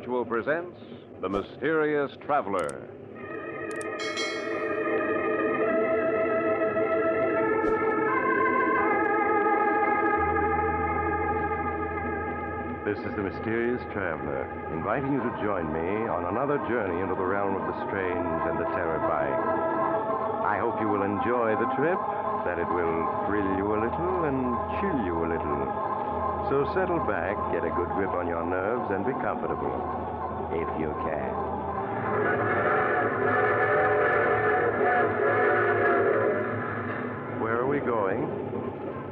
Mutual presents The Mysterious Traveler. This is The Mysterious Traveler, inviting you to join me on another journey into the realm of the strange and the terrifying. I hope you will enjoy the trip, that it will thrill you a little and chill you a little. So settle back, get a good grip on your nerves, and be comfortable, if you can. Where are we going?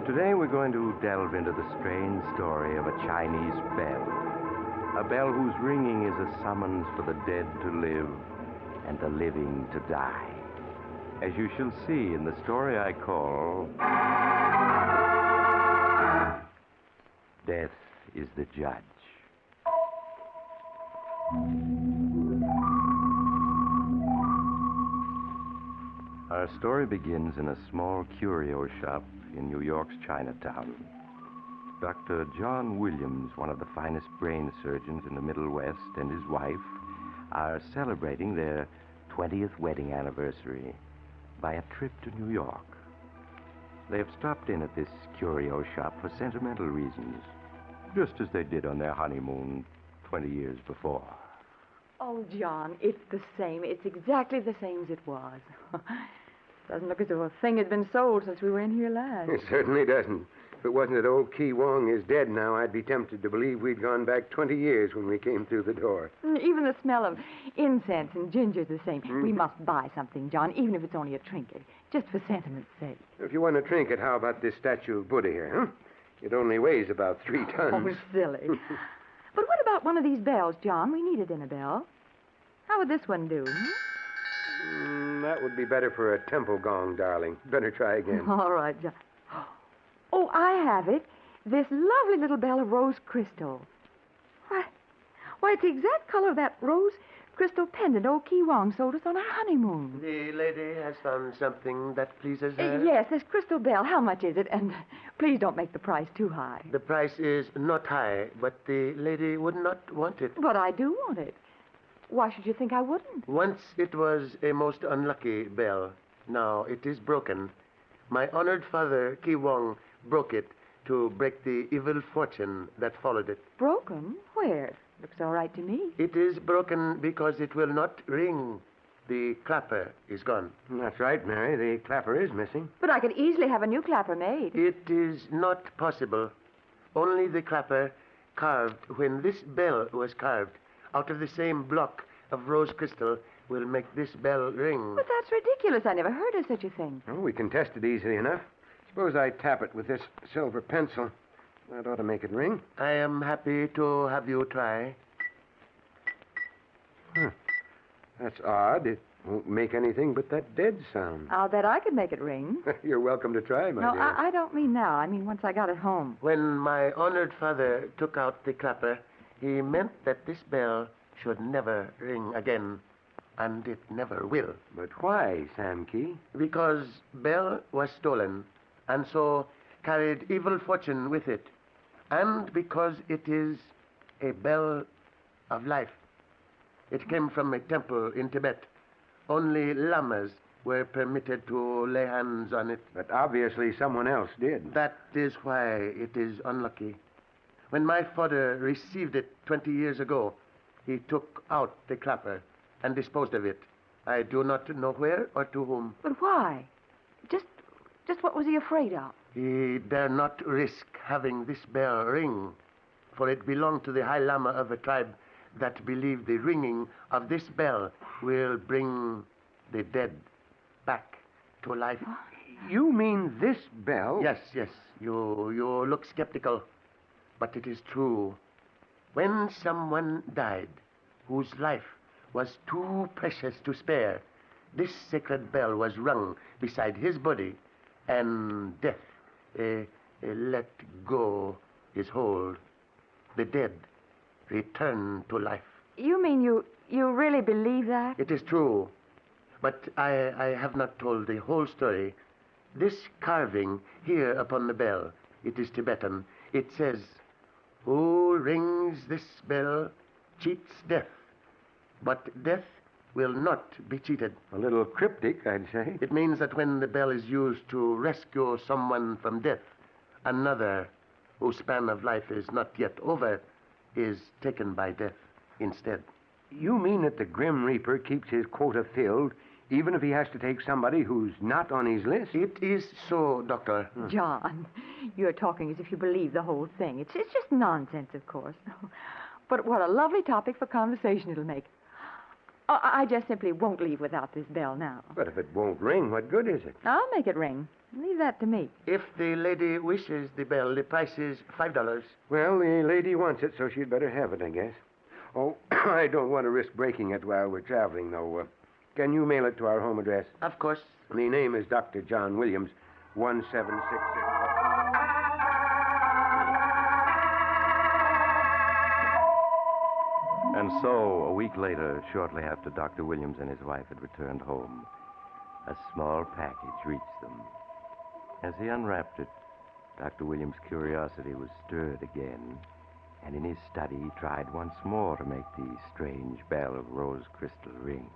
Today we're going to delve into the strange story of a Chinese bell. A bell whose ringing is a summons for the dead to live and the living to die. As you shall see in the story I call Death is the Judge. Our story begins in a small curio shop in New York's Chinatown. Dr. John Williams, one of the finest brain surgeons in the Middle West, and his wife are celebrating their 20th wedding anniversary by a trip to New York. They have stopped in at this curio shop for sentimental reasons, just as they did on their honeymoon 20 years before. Oh, John, it's the same. It's exactly the same as it was. Doesn't look as though a thing had been sold since we were in here last. It certainly doesn't. If it wasn't that old Ki Wong is dead now, I'd be tempted to believe we'd gone back 20 years when we came through the door. Even the smell of incense and ginger's the same. We must buy something, John, even if it's only a trinket, just for sentiment's sake. If you want a trinket, how about this statue of Buddha here, huh? It only weighs about 3 tons. Oh, silly. But what about one of these bells, John? We need a dinner bell. How would this one do? That would be better for a temple gong, darling. Better try again. All right, John. Oh, I have it. This lovely little bell of rose crystal. Why, it's the exact color of that rose crystal pendant old Ki Wong sold us on our honeymoon. The lady has found something that pleases her? Yes, this crystal bell. How much is it? And please don't make the price too high. The price is not high, but the lady would not want it. But I do want it. Why should you think I wouldn't? Once it was a most unlucky bell. Now it is broken. My honored father, Ki Wong, broke it to break the evil fortune that followed it. Broken? Where? Looks all right to me. It is broken because it will not ring. The clapper is gone. That's right, Mary. The clapper is missing. But I could easily have a new clapper made. It is not possible. Only the clapper carved when this bell was carved out of the same block of rose crystal will make this bell ring. But that's ridiculous. I never heard of such a thing. Oh, we can test it easily enough. Suppose I tap it with this silver pencil. That ought to make it ring. I am happy to have you try. That's odd. It won't make anything but that dead sound. I'll bet I could make it ring. You're welcome to try, my No, dear. I don't mean now. I mean once I got it home. When my honored father took out the clapper, he meant that this bell should never ring again. And it never will. But why, Sam Key? Because bell was stolen, and so carried evil fortune with it. And because it is a bell of life. It came from a temple in Tibet. Only lamas were permitted to lay hands on it. But obviously someone else did. That is why it is unlucky. When my father received it 20 years ago, he took out the clapper and disposed of it. I do not know where or to whom. But why? Just what was he afraid of? He dare not risk having this bell ring, for it belonged to the High Lama of a tribe that believed the ringing of this bell will bring the dead back to life. You mean this bell? Yes. You look skeptical, but it is true. When someone died whose life was too precious to spare, this sacred bell was rung beside his body, and death let go his hold. The dead return to life. You mean you really believe that? It is true, but I have not told the whole story. This carving here upon the bell, it is Tibetan. It says, "Who rings this bell cheats death. But death will not be cheated. A little cryptic, I'd say. It means that when the bell is used to rescue someone from death, another whose span of life is not yet over is taken by death instead. You mean that the Grim Reaper keeps his quota filled, even if he has to take somebody who's not on his list? It is so, Doctor. John, you're talking as if you believe the whole thing. It's just nonsense, of course. But what a lovely topic for conversation it'll make. I just simply won't leave without this bell now. But if it won't ring, what good is it? I'll make it ring. Leave that to me. If the lady wishes the bell, the price is $5. Well, the lady wants it, so she'd better have it, I guess. Oh, I don't want to risk breaking it while we're traveling, though. Can you mail it to our home address? Of course. The name is Dr. John Williams, 1766. And so, a week later, shortly after Dr. Williams and his wife had returned home, a small package reached them. As he unwrapped it, Dr. Williams' curiosity was stirred again, and in his study he tried once more to make the strange bell of rose crystal ring.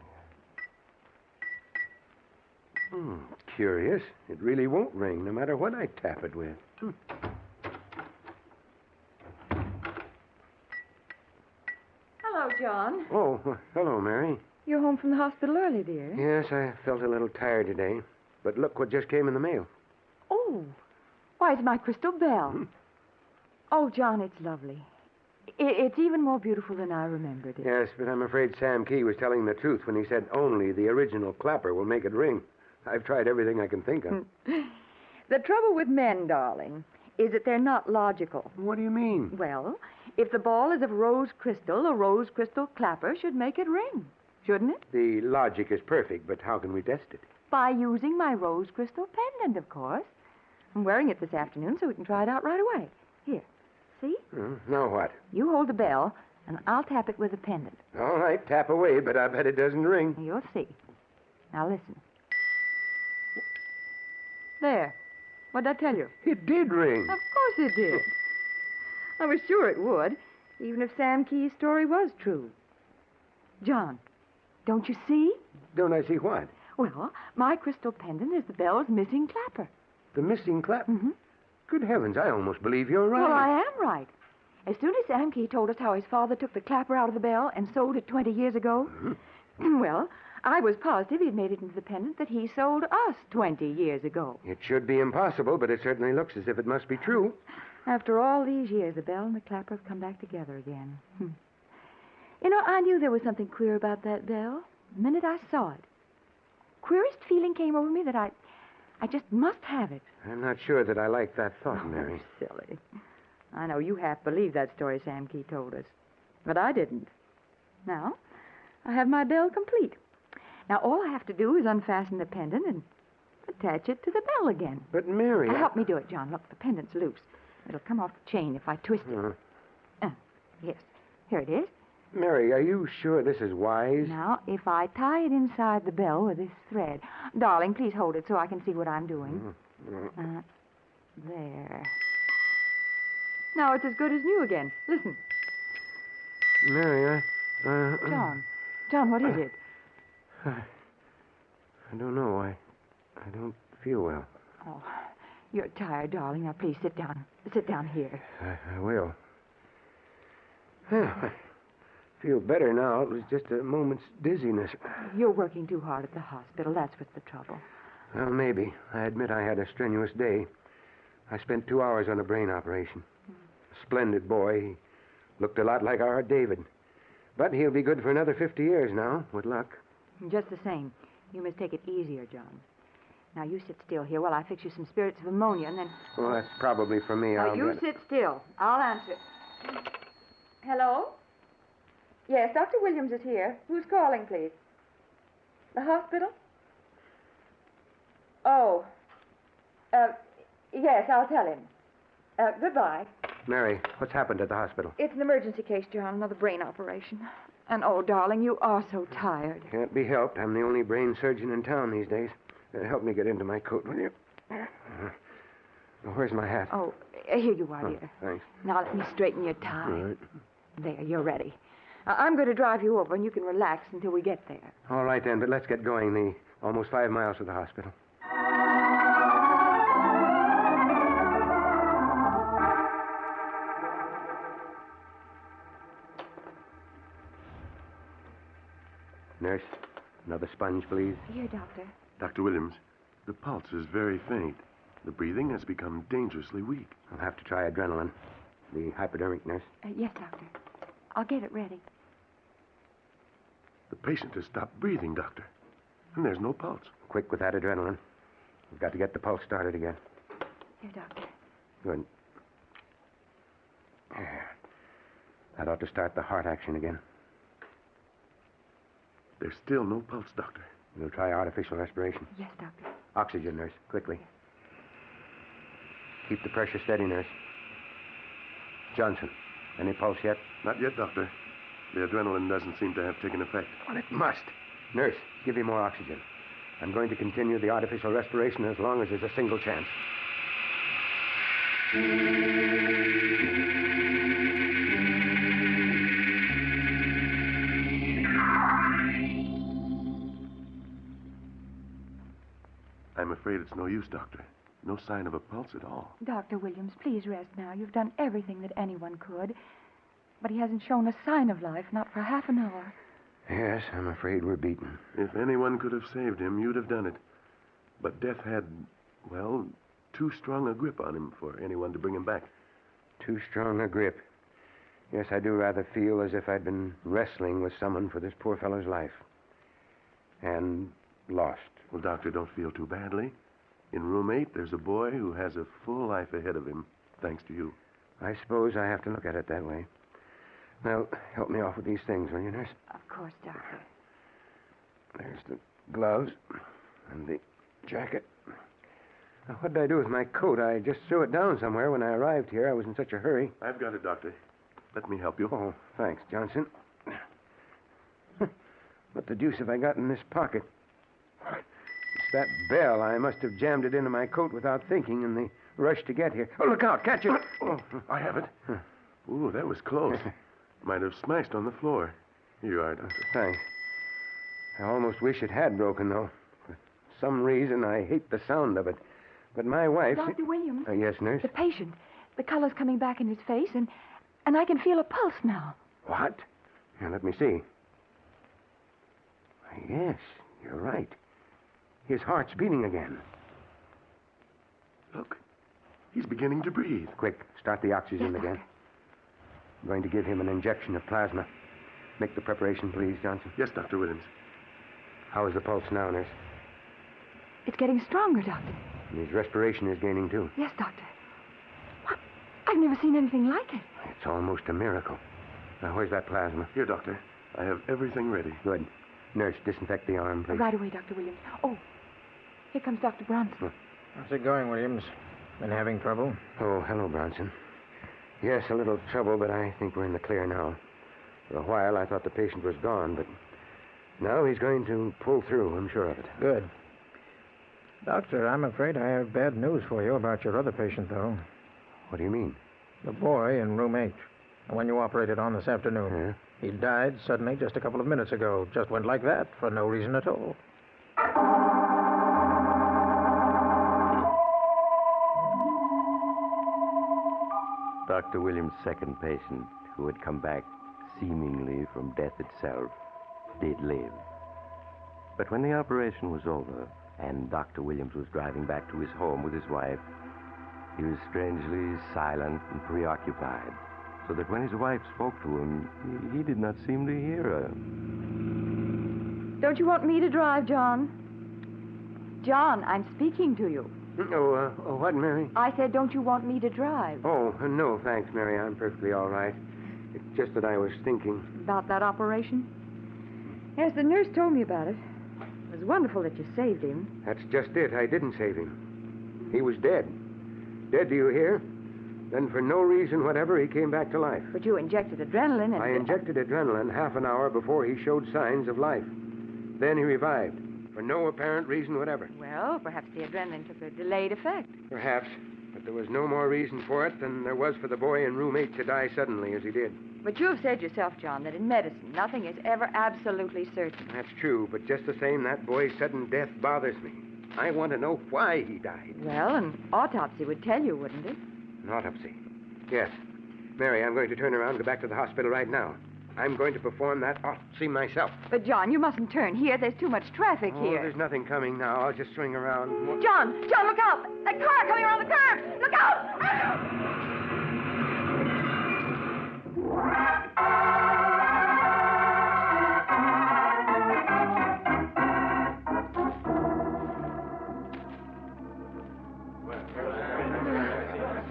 Curious. It really won't ring, no matter what I tap it with. Hello, John. Oh, hello, Mary. You're home from the hospital early, dear. Yes, I felt a little tired today. But look what just came in the mail. Oh, why, it's my crystal bell. Oh, John, it's lovely. It's even more beautiful than I remembered it. Yes, but I'm afraid Sam Key was telling the truth when he said only the original clapper will make it ring. I've tried everything I can think of. The trouble with men, darling, is that they're not logical. What do you mean? Well, if the ball is of rose crystal, a rose crystal clapper should make it ring, shouldn't it? The logic is perfect, but how can we test it? By using my rose crystal pendant, of course. I'm wearing it this afternoon so we can try it out right away. Here, see? Now what? You hold the bell, and I'll tap it with the pendant. All right, tap away, but I bet it doesn't ring. You'll see. Now listen. There. What'd I tell you? It did ring. Of course it did. I was sure it would, even if Sam Key's story was true. John, don't you see? Don't I see what? Well, my crystal pendant is the bell's missing clapper. The missing clap? Mm-hmm. Good heavens, I almost believe you're right. Well, I am right. As soon as Sam Key told us how his father took the clapper out of the bell and sold it 20 years ago, well, I was positive he'd made it into the pendant that he sold us 20 years ago. It should be impossible, but it certainly looks as if it must be true. After all these years, the bell and the clapper have come back together again. You know, I knew there was something queer about that bell the minute I saw it. Queerest feeling came over me that I just must have it. I'm not sure that I like that thought, Mary. Oh, silly. I know you half believed that story Sam Key told us, but I didn't. Now, I have my bell complete. Now, all I have to do is unfasten the pendant and attach it to the bell again. But, Mary... Help me do it, John. Look, the pendant's loose. It'll come off the chain if I twist it. Yes. Here it is. Mary, are you sure this is wise? Now, if I tie it inside the bell with this thread... Darling, please hold it so I can see what I'm doing. There. Now it's as good as new again. Listen. Mary, John, what is it? I don't know. I don't feel well. Oh, you're tired, darling. Now, please sit down. Sit down here. I will. Well, I feel better now. It was just a moment's dizziness. You're working too hard at the hospital. That's what's the trouble. Well, maybe. I admit I had a strenuous day. I spent 2 hours on a brain operation. A splendid boy. He looked a lot like our David. But he'll be good for another 50 years now, with luck. Just the same, you must take it easier, John. Now, you sit still here while I fix you some spirits of ammonia, and then... Well, that's probably for me. Now, you sit still. I'll answer. Hello? Yes, Dr. Williams is here. Who's calling, please? The hospital? Oh. Yes, I'll tell him. Goodbye. Mary, what's happened at the hospital? It's an emergency case, John. Another brain operation. And, oh, darling, you are so tired. Can't be helped. I'm the only brain surgeon in town these days. Help me get into my coat, will you? Where's my hat? Oh, here you are, dear. Thanks. Now let me straighten your tie. All right. There, you're ready. I'm going to drive you over, and you can relax until we get there. All right, then, but let's get going. The almost 5 miles to the hospital. Nurse, another sponge, please. Here, Doctor. Dr. Williams, the pulse is very faint. The breathing has become dangerously weak. I'll have to try adrenaline. The hypodermic, nurse. Yes, Doctor. I'll get it ready. The patient has stopped breathing, Doctor. And there's no pulse. Quick with that adrenaline. We've got to get the pulse started again. Here, Doctor. Good. There. That ought to start the heart action again. There's still no pulse, Doctor. We'll try artificial respiration. Yes, Doctor. Oxygen, nurse, quickly. Keep the pressure steady, nurse. Johnson, any pulse yet? Not yet, Doctor. The adrenaline doesn't seem to have taken effect. Well, it must. Nurse, give him more oxygen. I'm going to continue the artificial respiration as long as there's a single chance. I'm afraid it's no use, Doctor. No sign of a pulse at all. Dr. Williams, please rest now. You've done everything that anyone could. But he hasn't shown a sign of life, not for half an hour. Yes, I'm afraid we're beaten. If anyone could have saved him, you'd have done it. But death had, well, too strong a grip on him for anyone to bring him back. Too strong a grip. Yes, I do rather feel as if I'd been wrestling with someone for this poor fellow's life. And lost. Well, Doctor, don't feel too badly. In room 8, there's a boy who has a full life ahead of him, thanks to you. I suppose I have to look at it that way. Now, help me off with these things, will you, nurse? Of course, Doctor. There's the gloves and the jacket. Now, what did I do with my coat? I just threw it down somewhere when I arrived here. I was in such a hurry. I've got it, Doctor. Let me help you. Oh, thanks, Johnson. What the deuce have I got in this pocket? It's that bell. I must have jammed it into my coat without thinking in the rush to get here. Oh, look out. Catch it. Oh. I have it. Ooh, that was close. Might have smashed on the floor. Here you are, Doctor. Thanks. I almost wish it had broken, though. For some reason, I hate the sound of it. But my wife... Dr. Williams. Yes, nurse? The patient. The color's coming back in his face, and I can feel a pulse now. What? Here, let me see. Yes, you're right. His heart's beating again. Look. He's beginning to breathe. Quick, start the oxygen Yes, again. I'm going to give him an injection of plasma. Make the preparation, please, Johnson. Yes, Dr. Williams. How is the pulse now, nurse? It's getting stronger, Doctor. And his respiration is gaining, too. Yes, Doctor. What? I've never seen anything like it. It's almost a miracle. Now, where's that plasma? Here, Doctor. I have everything ready. Good. Nurse, disinfect the arm, please. Right away, Dr. Williams. Oh, here comes Dr. Bronson. How's it going, Williams? Been having trouble? Oh, hello, Bronson. Yes, a little trouble, but I think we're in the clear now. For a while, I thought the patient was gone, but now he's going to pull through, I'm sure of it. Good. Doctor, I'm afraid I have bad news for you about your other patient, though. What do you mean? The boy in room 8. The one you operated on this afternoon. Yeah? He died suddenly just a couple of minutes ago. Just went like that for no reason at all. Dr. Williams' second patient, who had come back seemingly from death itself, did live. But when the operation was over and Dr. Williams was driving back to his home with his wife, he was strangely silent and preoccupied, so that when his wife spoke to him, he did not seem to hear her. Don't you want me to drive, John? John, I'm speaking to you. Oh, what, Mary? I said, don't you want me to drive? Oh, no, thanks, Mary. I'm perfectly all right. It's just that I was thinking. About that operation? Yes, the nurse told me about it. It was wonderful that you saved him. That's just it. I didn't save him. He was dead. Dead, do you hear? Then for no reason whatever, he came back to life. But you injected adrenaline and... I injected adrenaline half an hour before he showed signs of life. Then he revived. For no apparent reason whatever. Well, perhaps the adrenaline took a delayed effect. Perhaps. But there was no more reason for it than there was for the boy in room 8 to die suddenly as he did. But you have said yourself, John, that in medicine, nothing is ever absolutely certain. That's true, but just the same, that boy's sudden death bothers me. I want to know why he died. Well, an autopsy would tell you, wouldn't it? An autopsy. Yes. Mary, I'm going to turn around and go back to the hospital right now. I'm going to perform that autopsy myself. But, John, you mustn't turn here. There's too much traffic Oh, here. there's nothing coming now. I'll just swing around. John, look out! That car coming around the curve! Look out!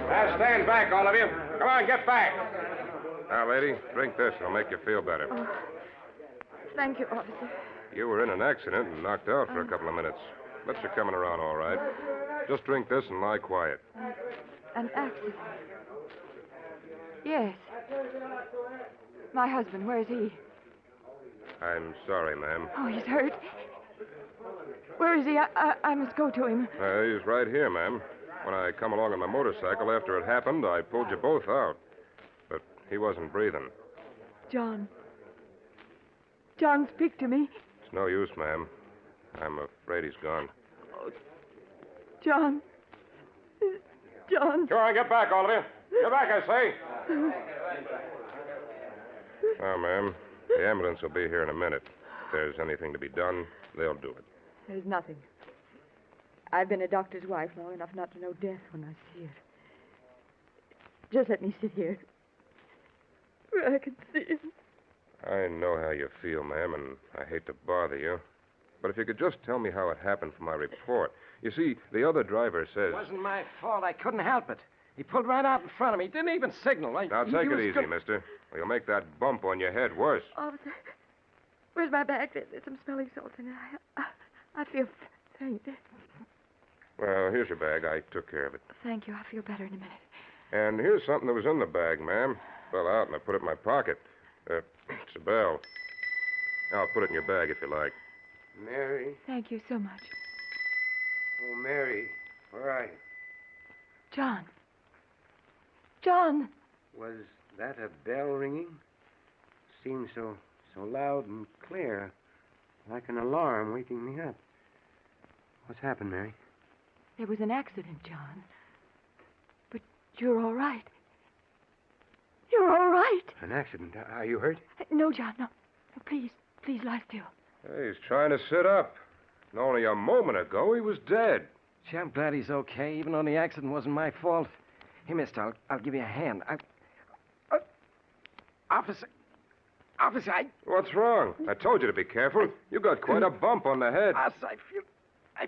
Now stand back, all of you. Come on, get back. Now, lady, drink this. It'll make you feel better. Thank you, officer. You were in an accident and knocked out for a couple of minutes. But you're coming around all right. Just drink this and lie quiet. An accident? Yes. My husband, where is he? I'm sorry, ma'am. Oh, he's hurt. Where is he? I must go to him. He's right here, ma'am. When I come along on my motorcycle after it happened, I pulled you both out. But he wasn't breathing. John. John, speak to me. It's no use, ma'am. I'm afraid he's gone. John. John. Come on, get back, all of you. Get back, I say. Now, ma'am, the ambulance will be here in a minute. If there's anything to be done, they'll do it. There's nothing. I've been a doctor's wife long enough not to know death when I see it. Just let me sit here. Where I can see him. I know how you feel, ma'am, and I hate to bother you. But if you could just tell me how it happened for my report. You see, the other driver says... It wasn't my fault. I couldn't help it. He pulled right out in front of me. He didn't even signal. Now, take it easy, mister. Or you'll make that bump on your head worse. Officer, where's my bag? There's some smelling salts in it. I feel faint. Well, here's your bag. I took care of it. Thank you. I'll feel better in a minute. And here's something that was in the bag, ma'am. Fell out and I put it in my pocket. It's a bell. I'll put it in your bag if you like. Mary. Thank you so much. Oh, Mary. Where are you? John. John. Was that a bell ringing? Seemed so loud and clear. Like an alarm waking me up. What's happened, Mary? There was an accident, John. But you're all right. You're all right. An accident? Are you hurt? No, John, no. Please lie still. Hey, he's trying to sit up. And only a moment ago, he was dead. Gee, I'm glad he's okay, even though the accident wasn't my fault. Hey, mister, I'll give you a hand. Officer, What's wrong? I told you to be careful. You got quite a bump on the head. I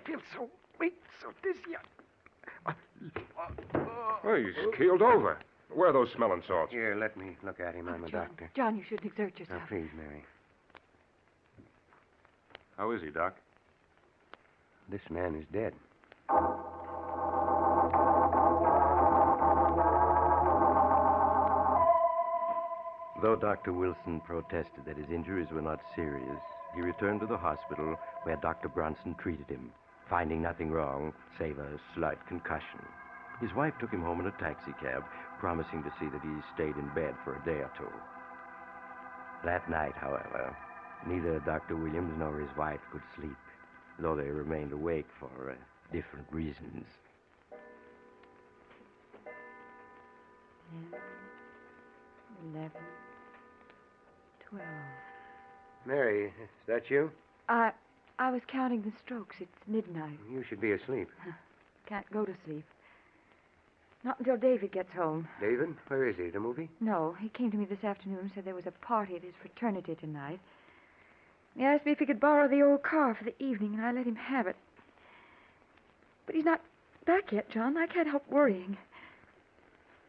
feel so weak, so dizzy. Oh, he's keeled over. Where are those smelling salts? Here, let me look at him. I'm a John, doctor. John, you shouldn't exert yourself. Now, please, Mary. How is he, Doc? This man is dead. Though Dr. Wilson protested that his injuries were not serious, he returned to the hospital where Dr. Bronson treated him, finding nothing wrong save a slight concussion. His wife took him home in a taxicab, promising to see that he stayed in bed for a day or two. That night, however, neither Dr. Williams nor his wife could sleep, though they remained awake for different reasons. 10, 11, 12. Mary, is that you? I was counting the strokes. It's midnight. You should be asleep. Can't go to sleep. Not until David gets home. David? Where is he? The movie? No, he came to me this afternoon and said there was a party at his fraternity tonight. He asked me if he could borrow the old car for the evening, and I let him have it. But he's not back yet, John. I can't help worrying.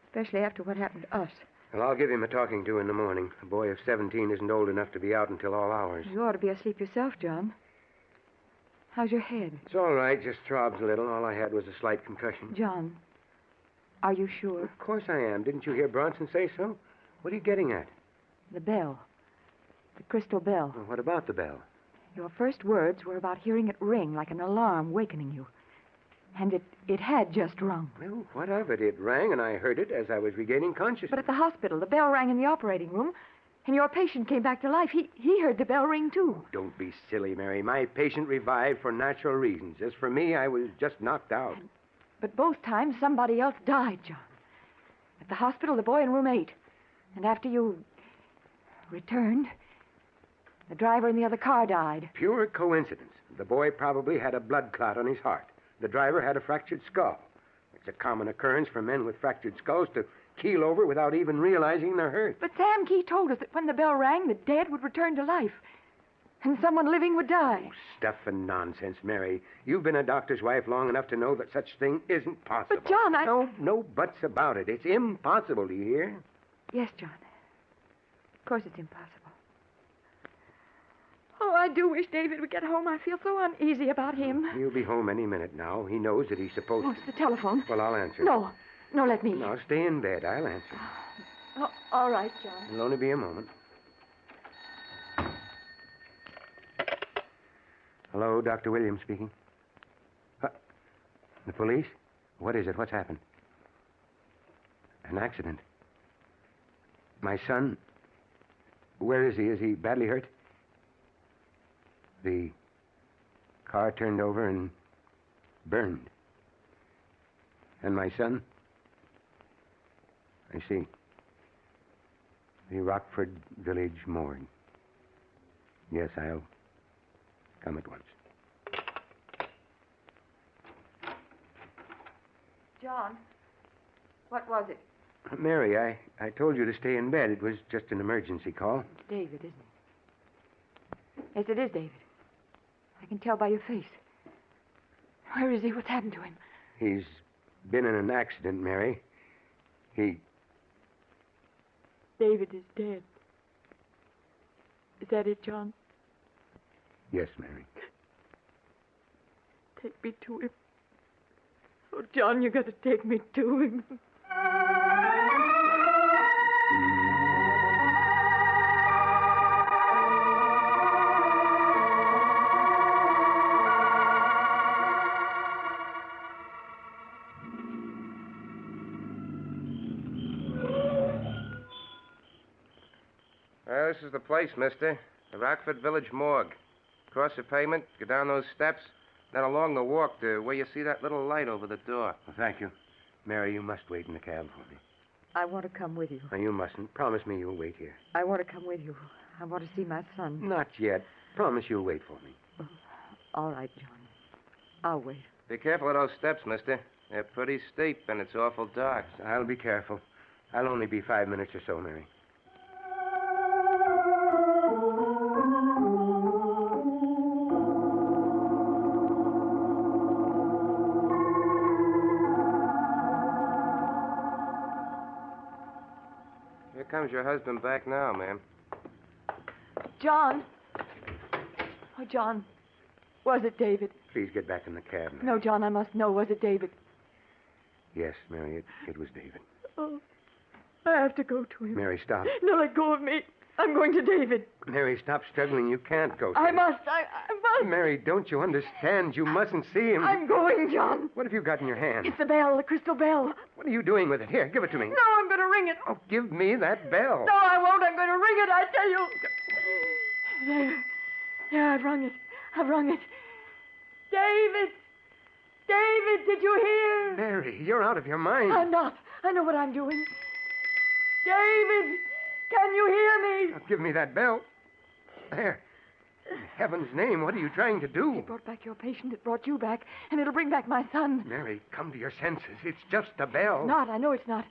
Especially after what happened to us. Well, I'll give him a talking to in the morning. A boy of 17 isn't old enough to be out until all hours. You ought to be asleep yourself, John. How's your head? It's all right, just throbs a little. All I had was a slight concussion. John, are you sure? Of course I am. Didn't you hear Bronson say so? What are you getting at? The bell. The crystal bell. Well, what about the bell? Your first words were about hearing it ring like an alarm wakening you. And it had just rung. Well, what of it? It rang, and I heard it as I was regaining consciousness. But at the hospital, the bell rang in the operating room, and your patient came back to life. He heard the bell ring, too. Don't be silly, Mary. My patient revived for natural reasons. As for me, I was just knocked out. But both times, somebody else died, John. At the hospital, the boy in room 8. And after you returned, the driver in the other car died. Pure coincidence. The boy probably had a blood clot on his heart. The driver had a fractured skull. It's a common occurrence for men with fractured skulls to keel over without even realizing they're hurt. But Sam Key told us that when the bell rang, the dead would return to life. And someone living would die. Oh, stuff and nonsense, Mary. You've been a doctor's wife long enough to know that such thing isn't possible. But, John, No buts about it. It's impossible, do you hear? Yes, John. Of course it's impossible. Oh, I do wish David would get home. I feel so uneasy about him. He'll be home any minute now. He knows that he's supposed Oh, to. it's the telephone. Well, I'll answer. No, let me. No, stay in bed. I'll answer. Oh, all right, John. It'll only be a moment. Hello, Dr. Williams speaking. The police? What is it? What's happened? An accident. My son? Where is he? Is he badly hurt? The car turned over and burned. And my son? I see. The Rockford Village morgue. Yes, I'll come at once. John, what was it? Mary, I told you to stay in bed. It was just an emergency call. It's David, isn't it? Yes, it is David. I can tell by your face. Where is he? What's happened to him? He's been in an accident, Mary. David is dead. Is that it, John? Yes, Mary. Take me to him. Oh, John, you got to take me to him. This is the place, mister. The Rockford Village morgue. Cross the pavement, go down those steps, then along the walk to where you see that little light over the door. Well, thank you. Mary, you must wait in the cab for me. I want to come with you. No, you mustn't. Promise me you'll wait here. I want to come with you. I want to see my son. Not yet. Promise you'll wait for me. All right, John. I'll wait. Be careful of those steps, mister. They're pretty steep, and it's awful dark. I'll be careful. I'll only be 5 minutes or so, Mary. Here comes your husband back now, ma'am. John. Oh, John. Was it David? Please get back in the cab, Mary. No, John, I must know. Was it David? Yes, Mary, it was David. Oh, I have to go to him. Mary, stop. No, let go of me. I'm going to David. Mary, stop struggling. You can't go to I him. must. I must. Mary, don't you understand? You mustn't see him. I'm going, John. What have you got in your hand? It's the bell, the crystal bell. What are you doing with it? Here, give it to me. No, I'm going to ring it. Oh, give me that bell. No, I won't. I'm going to ring it, I tell you. There. There, I've rung it. I've rung it. David! David, did you hear? Mary, you're out of your mind. I'm not. I know what I'm doing. David! Can you hear me? Now, give me that bell. There. In heaven's name, what are you trying to do? It brought back your patient. It brought you back. And it'll bring back my son. Mary, come to your senses. It's just a bell. Not. I know it's not.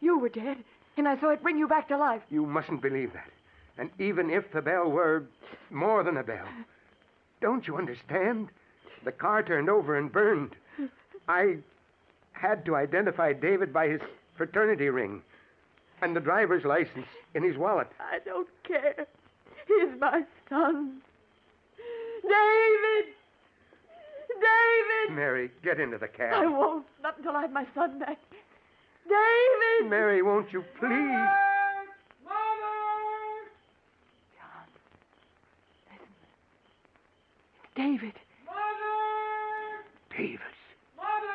You were dead. And I saw it bring you back to life. You mustn't believe that. And even if the bell were more than a bell, don't you understand? The car turned over and burned. I had to identify David by his fraternity ring and the driver's license in his wallet. I don't care. He's my son. David! David! Mary, get into the cab. I won't. Not until I have my son back. David! Mary, won't you please? John, listen. It's David. David. Mother!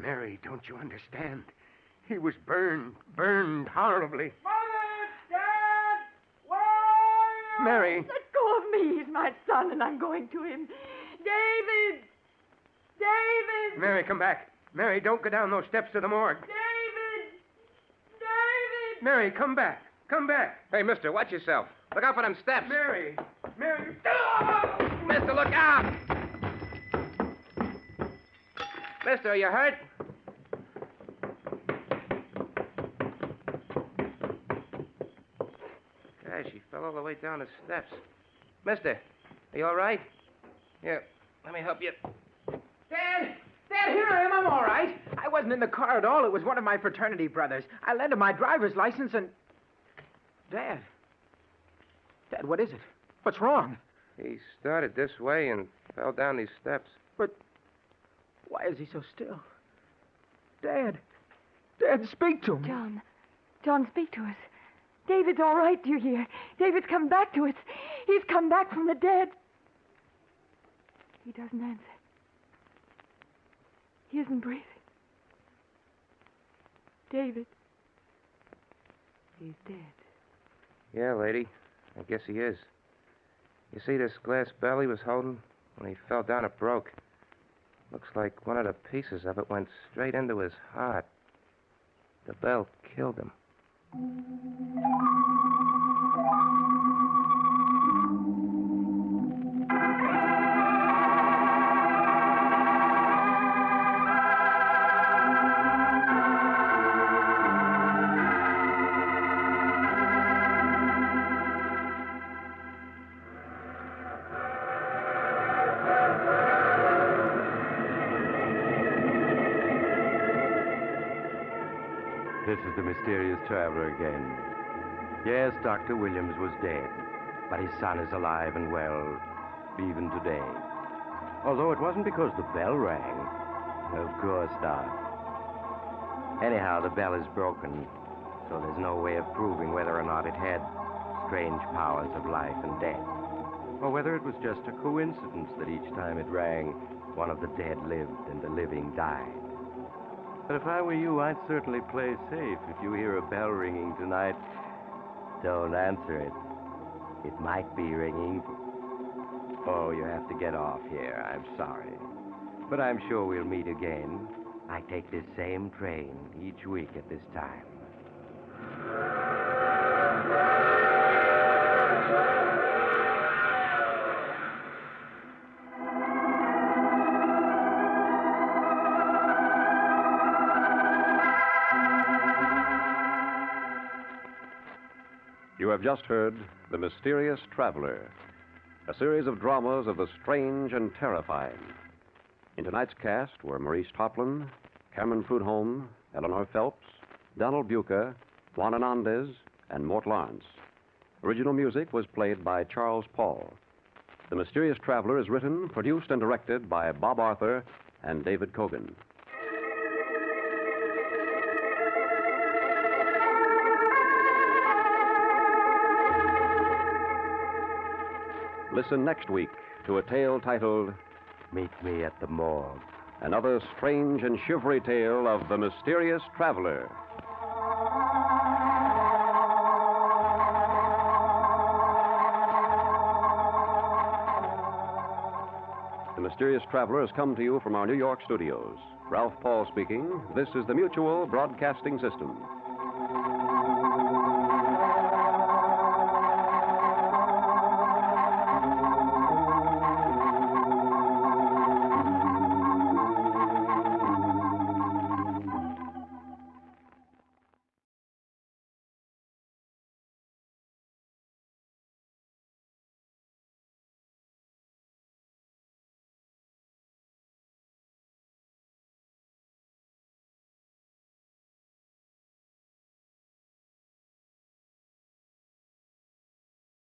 Mary, don't you understand? He was burned horribly. Mother! Dad! Where are you? Mary! Let go of me. He's my son, and I'm going to him. David! David! Mary, come back. Mary, don't go down those steps to the morgue. David! David! Mary, come back. Come back. Hey, mister, watch yourself. Look out for them steps. Mary! Mary! Mister, look out! Mister, are you hurt? Gosh, he fell all the way down the steps. Mister, are you all right? Here, let me help you. Dad! Dad, here I am. I'm all right. I wasn't in the car at all. It was one of my fraternity brothers. I lent him my driver's license and... Dad. Dad, what is it? What's wrong? He started this way and fell down these steps. But why is he so still? Dad. Dad, speak to me. John. John, speak to us. David's all right, do you hear? David's come back to us. He's come back from the dead. He doesn't answer. He isn't breathing. David. He's dead. Yeah, lady. I guess he is. You see this glass bell he was holding? When he fell down, it broke. Looks like one of the pieces of it went straight into his heart. The bell killed him. This is the mysterious traveler again. Yes, Dr. Williams was dead, but his son is alive and well, even today. Although it wasn't because the bell rang. Of course not. Anyhow, the bell is broken, so there's no way of proving whether or not it had strange powers of life and death, or whether it was just a coincidence that each time it rang, one of the dead lived and the living died. But if I were you, I'd certainly play safe. If you hear a bell ringing tonight, don't answer it. It might be ringing. Oh, you have to get off here. I'm sorry. But I'm sure we'll meet again. I take this same train each week at this time. You have just heard The Mysterious Traveler, a series of dramas of the strange and terrifying. In tonight's cast were Maurice Toplin, Cameron Prudhomme, Eleanor Phelps, Donald Buca, Juan Hernandez, and Mort Lawrence. Original music was played by Charles Paul. The Mysterious Traveler is written, produced, and directed by Bob Arthur and David Cogan. Listen next week to a tale titled Meet Me at the Morgue. Another Strange and Shivery Tale of the Mysterious Traveler. The Mysterious Traveler has come to you from our New York studios. Ralph Paul speaking. This is the Mutual Broadcasting System.